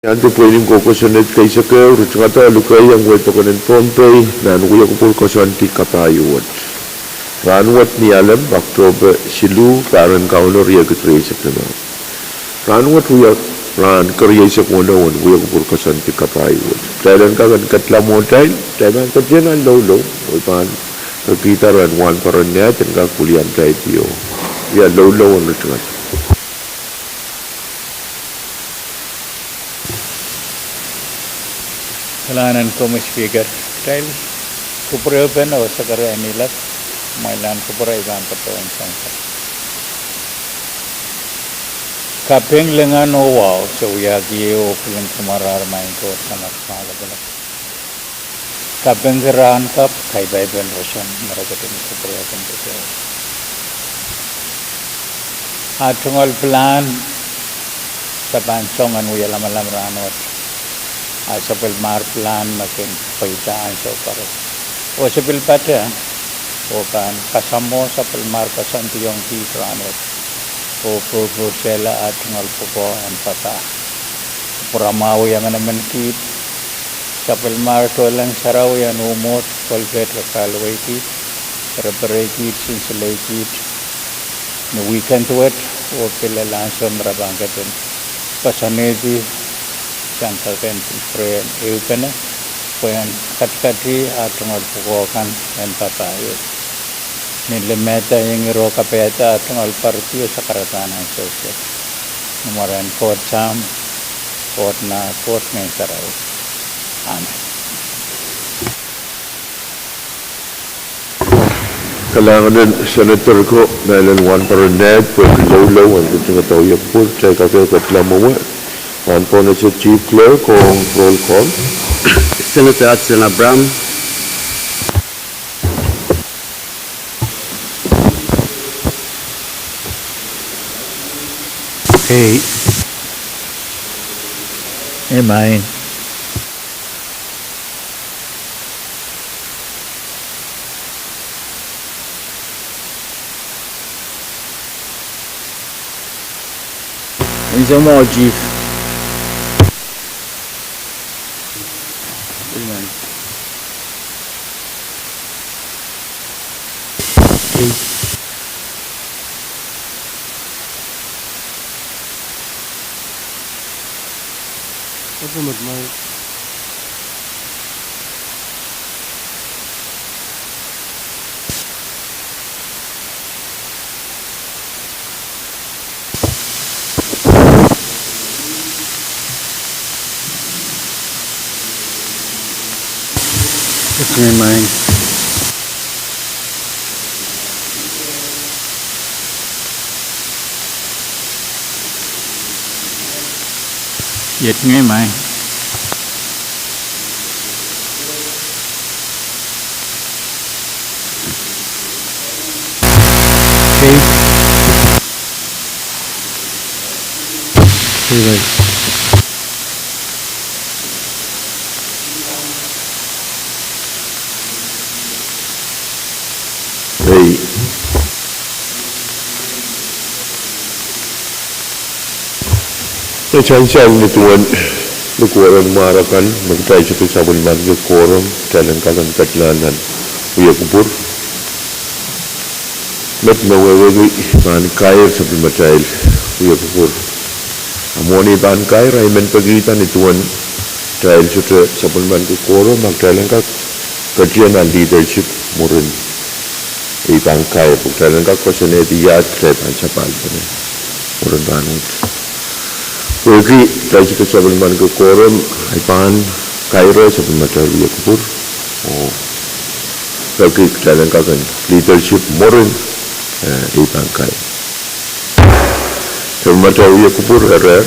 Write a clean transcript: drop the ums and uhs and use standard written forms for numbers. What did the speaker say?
Ante pwedeng kokosonet kay sa kayo, rutskata lukay ang weto kanin Pompey, na nukuya ko po kosanti kapayuwat. Ranuat ni alam, Oktober silu, parang kauno riya kutriya sa kama. Ranuat huya, ran kariya sa kuna, nukuya ko po kosanti kapayuwat. Dahil ka kan katlamo dahil, dahil ka dyan ang low-low, upan, kakita ran wan paran niya, dyan ka kulian dahil tiyo. Ya low-low ang rutskata. Kailangan ko may speaker dahil kupura pa na sa karya nila mailan kupura ibang patuan sangka kapeng lengan wow so yagi o kilang kumarar main ko sanak malabala kapeng geran kap kai bible version mereka tin kupura kan betul atungal plan sa bansongan uya lama-lama ranot sapil mar plan makin paitaan so para o sapil pata o kan kasamo sapil mar kasantiyong ti tranot o pro-sela at ngalpuko ang pata puramaw yang naman kit sapil mar to lang saraw yan umot kolbet rakalway kit reparay kit sinsalay kit no weekend to it o pila langsung marabangkatin pasanedi sangka kan prayer eupena poyan kat-kati atungal pukokan dan papayo nila meta yang iro kapeta atungal partiyo sa karatanan sosial numaran kot sam kot na kot ng saraw amen. Kailangan din senator ko dahil one paraned pwede low-low ang kutsing atawag po sa kakil katlamo mo. One po na si Chief Clerk kung roll call. Senator Adson Abram. Hey. Amen. Isa mo, Chief. Amen. Okay. What's the matter? It's in mine. Yet ngay mine. Okay. Okay. Hey. Chansang nituan lukuran marakan magtay sa sabon man yung korum dalang kalang katlanan uya kubur met mawawagi man kair sa pimatayil uya kubur amoni ban kair ay men pagitan nituan dahil sa sabon man yung korum magdalang katlanan leadership murin ibang kair pagdalang kasaneti yad klepan sa palpan murin banot Pwede tayo sa sabon man ko korum ay pahan kairo sa pagmatawi kupur o lagi kailan kakan leadership morin ibang kairo sa pagmatawi kupur erer